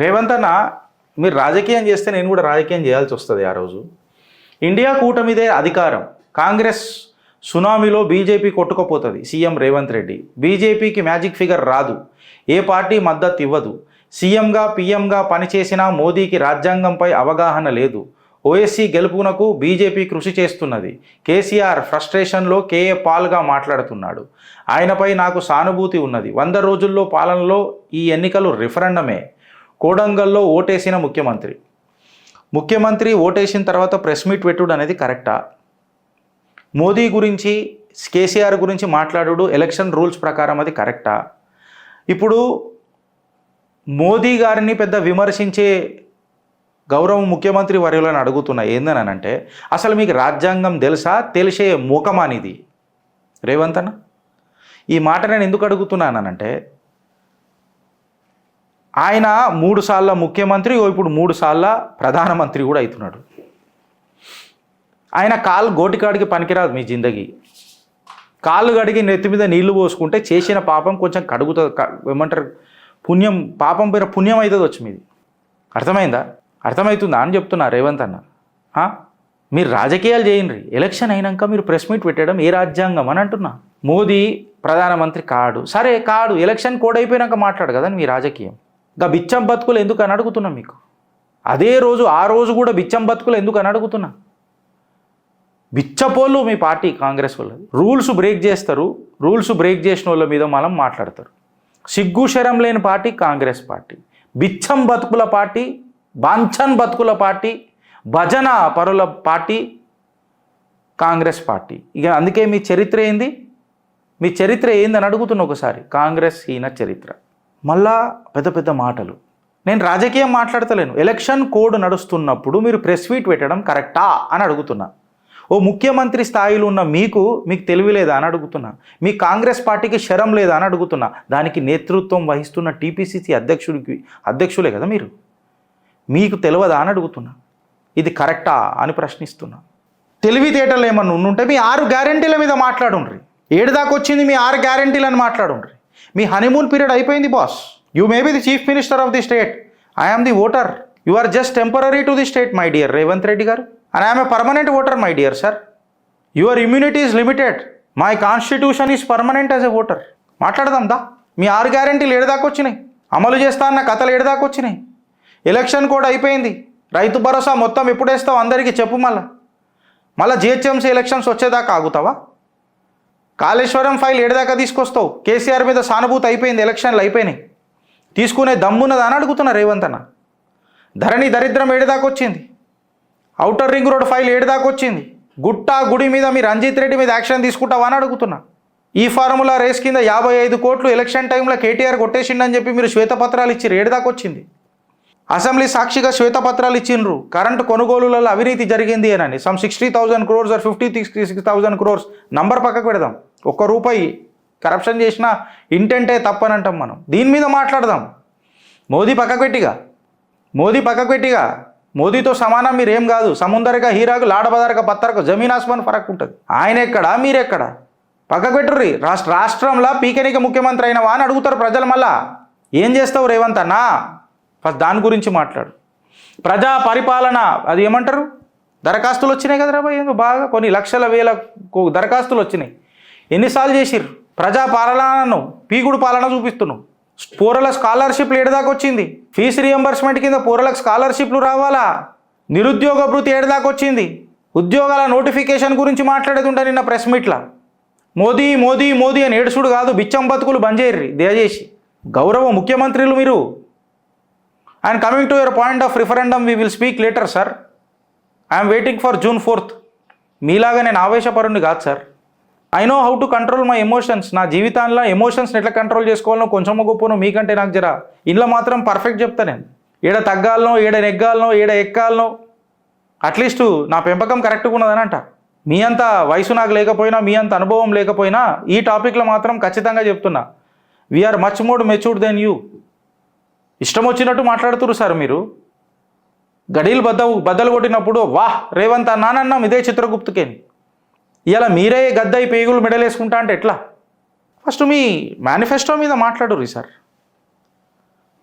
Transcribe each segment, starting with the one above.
రేవంత్ అన్న, మీరు రాజకీయం చేస్తే నేను కూడా రాజకీయం చేయాల్సి వస్తుంది. ఆ రోజు ఇండియా కూటమిదే అధికారం. కాంగ్రెస్ సునామీలో బీజేపీ కొట్టుకుపోతుంది. సీఎం రేవంత్ రెడ్డి బీజేపీకి మ్యాజిక్ ఫిగర్ రాదు, ఏ పార్టీ మద్దతు ఇవ్వదు. సీఎంగా పీఎంగా పనిచేసినా మోదీకి రాజ్యాంగంపై అవగాహన లేదు. ఓఎస్సీ గెలుపునకు బీజేపీ కృషి చేస్తున్నది. కేసీఆర్ ఫ్రస్ట్రేషన్లో కేఏ పాల్గా మాట్లాడుతున్నాడు. ఆయనపై నాకు సానుభూతి ఉన్నది. 100 రోజుల్లో పాలనలో ఈ ఎన్నికలు రిఫరెండమే. కోడంగల్లో ఓటేసిన ముఖ్యమంత్రి ఓటేసిన తర్వాత ప్రెస్ మీట్ పెట్టుడు అనేది కరెక్టా? మోదీ గురించి కేసీఆర్ గురించి మాట్లాడు ఎలక్షన్ రూల్స్ ప్రకారం అది కరెక్టా? ఇప్పుడు మోదీ గారిని పెద్ద విమర్శించే గౌరవ ముఖ్యమంత్రి వర్యులను అడుగుతున్నా ఏందనంటే, అసలు మీకు రాజ్యాంగం తెలుసా? తెలిసే మూకమానిది రేవంత్ అన్న. ఈ మాట నేను ఎందుకు అడుగుతున్నానంటే, ఆయన 3 సార్ల ముఖ్యమంత్రి, ఇప్పుడు 3 సార్ల ప్రధానమంత్రి కూడా అవుతున్నాడు. ఆయన కాలు గోటికాడికి పనికిరాదు మీ జిందగీ. కాళ్ళు కడిగి నెత్తి మీద నీళ్లు పోసుకుంటే చేసిన పాపం కొంచెం కడుగుతుంది, ఏమంటారు, పుణ్యం, పాపం పైన పుణ్యం అవుతుంది వచ్చి మీది. అర్థమవుతుందా అని చెప్తున్నా రేవంత్ అన్న. మీరు రాజకీయాలు చేయండి, ఎలక్షన్ అయినాక మీరు ప్రెస్ మీట్ పెట్టడం ఏ రాజ్యాంగం అని అంటున్నా. మోదీ ప్రధానమంత్రి కాడు, సరే కాడు, ఎలక్షన్ కోడ్ అయిపోయినాక మాట్లాడు కదా మీ రాజకీయం. ఇంకా బిచ్చం బతుకులు ఎందుకు అని అడుగుతున్నా మీకు. ఆ రోజు కూడా బిచ్చం బతుకులు ఎందుకు అని అడుగుతున్నా. బిచ్చపోళ్ళు మీ పార్టీ కాంగ్రెస్ వాళ్ళు. రూల్స్ బ్రేక్ చేస్తారు, రూల్స్ బ్రేక్ చేసిన వాళ్ళ మీద మనం మాట్లాడతారు. సిగ్గు శరం లేని పార్టీ కాంగ్రెస్ పార్టీ. బిచ్చం బతుకుల పార్టీ, బాంఛన్ బతుకుల పార్టీ, భజన పరుల పార్టీ కాంగ్రెస్ పార్టీ. ఇక అందుకే మీ చరిత్ర ఏందని అడుగుతున్నా ఒకసారి. కాంగ్రెస్ హీన చరిత్ర. మళ్ళా పెద్ద పెద్ద మాటలు. నేను రాజకీయం మాట్లాడతలేను. ఎలక్షన్ కోడ్ నడుస్తున్నప్పుడు మీరు ప్రెస్ మీట్ పెట్టడం కరెక్టా అని అడుగుతున్నా. ఓ ముఖ్యమంత్రి స్థాయిలో ఉన్న మీకు తెలివి లేదా అని అడుగుతున్నా. మీ కాంగ్రెస్ పార్టీకి శరం లేదా అని అడుగుతున్నా. దానికి నేతృత్వం వహిస్తున్న టీపీసీసీ అధ్యక్షులే కదా మీరు. మీకు తెలియదా అని అడుగుతున్నా. ఇది కరెక్టా అని ప్రశ్నిస్తున్నా. తెలివితేటలు ఏమన్నా ఉంటే మీ 6 గ్యారెంటీల మీద మాట్లాడుండ్రి. ఏడుదాకా వచ్చింది మీ 6 గ్యారెంటీలు అని మాట్లాడుండ్రి. మీ హనీమూన్ పీరియడ్ అయిపోయింది boss. You may be the chief minister of the state. I am the voter. You are just temporary to the state my dear Revanth Reddy గారు. And I'm a permanent voter my dear sir. Your immunity is limited. My constitution is permanent as a voter. మాట్లాడదాం దా. మీ 6 గ్యారెంటీలు ఏడుదాకా వచ్చినాయి, అమలు చేస్తా అన్న కథలు ఏడుదాకా వచ్చినాయి. ఎలక్షన్ కూడా అయిపోయింది. రైతు భరోసా మొత్తం ఎప్పుడు వేస్తావు అందరికీ చెప్పు. మళ్ళీ జిహెచ్ఎంసీ ఎలక్షన్స్ వచ్చేదాకా ఆగుతావా? కాళేశ్వరం ఫైల్ ఏడుదాకా తీసుకొస్తావు? కేసీఆర్ మీద సానుభూతి అయిపోయింది, ఎలక్షన్లు అయిపోయినాయి. తీసుకునే దమ్మున్నదా అని అడుగుతున్నా రేవంత్ అన్న. ధరణి దరిద్రం ఏడుదాకా వచ్చింది. ఔటర్ రింగ్ రోడ్ ఫైల్ ఏడుదాకా వచ్చింది. గుడి మీద మీ రంజిత్ రెడ్డి మీద యాక్షన్ తీసుకుంటావా అని అడుగుతున్నా. ఈ ఫార్ములా రేస్ కింద 55 కోట్లు ఎలక్షన్ టైంలో కేటీఆర్ కొట్టేసిండని చెప్పి మీరు శ్వేతపత్రాలు ఇచ్చారు, ఏడుదాకా వచ్చింది. అసెంబ్లీ సాక్షిగా శ్వేతపత్రాలు ఇచ్చిండ్రు, కరెంటు కొనుగోలులలో అవినీతి జరిగింది అని. Some 60,000 crores or 56,000 crores number పక్కకు పెడదాం. ₹1 కరప్షన్ చేసిన ఇంటెంటే తప్పని అంటాం మనం. దీని మీద మాట్లాడదాం. మోదీ పక్కకు పెట్టిగా మోదీతో సమానం మీరేం కాదు. సముందరగా హీరాకు లాడబదరక పత్తరకు జమీన్ ఆస్మాన్ ఫరక్ ఉంటుంది. ఆయన ఎక్కడా మీరెక్కడా? పక్కకు పెట్టుర్రి. రాష్ట్రంలో పీకెనిక ముఖ్యమంత్రి అయినవా అని అడుగుతారు ప్రజలు. మళ్ళా ఏం చేస్తావు రేవంత్ అన్నా? ఫస్ట్ దాని గురించి మాట్లాడు. ప్రజా పరిపాలన అది ఏమంటారు, దరఖాస్తులు వచ్చినాయి కదరా బాయ్, బాగా కొన్ని లక్షల వేల దరఖాస్తులు వచ్చినాయి. ఎన్నిసార్లు చేసిర్రు? ప్రజా పాలనను పీగుడు పాలన చూపిస్తున్నావు. పోరల స్కాలర్షిప్లు ఏడుదాకా వచ్చింది? ఫీజు రియంబర్స్మెంట్ కింద పోరలకు స్కాలర్షిప్లు రావాలా? నిరుద్యోగ భృతి ఏడుదాకా వచ్చింది? ఉద్యోగాల నోటిఫికేషన్ గురించి మాట్లాడేది ఉంటే నిన్న ప్రెస్ మీట్లా. మోదీ మోదీ మోదీ అని ఏడుసుడు కాదు, బిచ్చం బతుకులు బంద్ చేయర్రి దయచేసి. గౌరవ ముఖ్యమంత్రులు మీరు. And coming to your point of referendum we will speak later sir. I'm waiting for June 4th. మీలాగా నేను ఆవేశపరుణ్ణి కాదు sir. I know how to control my emotions. నా జీవితాల్లో ఎమోషన్స్ని ఎట్లా కంట్రోల్ చేసుకోవాలనో కొంచెం గొప్పనో మీకంటే నాకు జరా ఇంట్లో మాత్రం పర్ఫెక్ట్ చెప్తా నేను. ఏడ తగ్గాలనో, ఏడ నెగ్గాలనో, ఏడ ఎక్కాలనో అట్లీస్ట్ నా పెంపకం కరెక్ట్గా ఉన్నదని అంట. మీ అంత వయసు నాకు లేకపోయినా, మీ అంత అనుభవం లేకపోయినా ఈ టాపిక్లో మాత్రం ఖచ్చితంగా చెప్తున్నా, we're much more matured than you. ఇష్టం వచ్చినట్టు మాట్లాడుతున్నారు సార్ మీరు. గడీలు బద్దలు కొట్టినప్పుడు వాహ్ రేవంత్ అన్నానన్నాం ఇదే చిత్రగుప్తుకేని. ఇలా మీరే గద్దయి పేగులు మెడలేసుకుంటా అంటే ఎట్లా? ఫస్ట్ మీ మేనిఫెస్టో మీద మాట్లాడుర్రి సార్.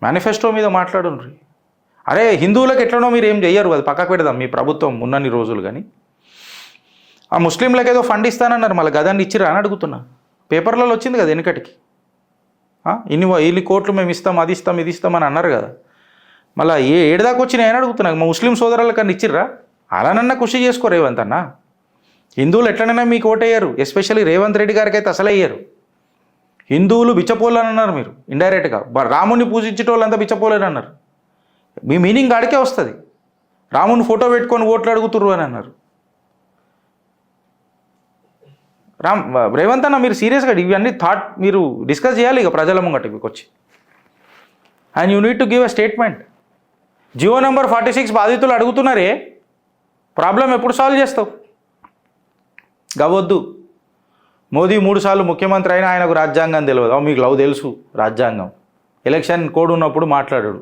మేనిఫెస్టో మీద మాట్లాడుండ్రి. అరే హిందువులకు ఎట్లనో మీరు ఏం చెయ్యరు, అది పక్కకు పెడదాం మీ ప్రభుత్వం ఉన్నన్ని రోజులు. కానీ ఆ ముస్లింలకు ఏదో ఫండ్ ఇస్తానన్నారు, మళ్ళీ గదాన్ని ఇచ్చిరా అని అడుగుతున్నా. పేపర్లలో వచ్చింది కదా వెనుకటికి, ఇన్ని కోట్లు మేము ఇస్తాం, అది ఇస్తాం, ఇది ఇస్తాం అని అన్నారు కదా. మళ్ళీ ఏడుదాకా వచ్చినాయి అని అడుగుతున్నా. మా ముస్లిం సోదరులకన్నా ఇచ్చిర్రా? అలానన్నా కృషి చేసుకో రేవంత్ అన్న. హిందువులు ఎట్లనైనా మీకు ఓటేయరు, ఎస్పెషల్లీ రేవంత్ రెడ్డి గారికి అయితే అసలే అయ్యారు. హిందువులు బిచ్చపోళ్ళు అని అన్నారు మీరు ఇండైరెక్ట్గా. రాముని పూజించేటోళ్ళంతా బిచ్చపోలేని అన్నారు. మీ మీనింగ్ ఆడికే వస్తుంది. రాముని ఫోటో పెట్టుకొని ఓట్లు అడుగుతుర్రు అని అన్నారు. రేవంత్ అన్న మీరు సీరియస్గా ఇవన్నీ మీరు డిస్కస్ చేయాలి ఇక ప్రజల ముంగట మీకు వచ్చి. And you need to give a statement. GO number 46 బాధితులు అడుగుతున్నారే, ప్రాబ్లం ఎప్పుడు సాల్వ్ చేస్తావు? గవద్దు. మోదీ 3 సార్లు ముఖ్యమంత్రి అయినా ఆయనకు రాజ్యాంగం తెలియదు. మీకు తెలుసు రాజ్యాంగం. ఎలక్షన్ కోడ్ ఉన్నప్పుడు మాట్లాడాడు.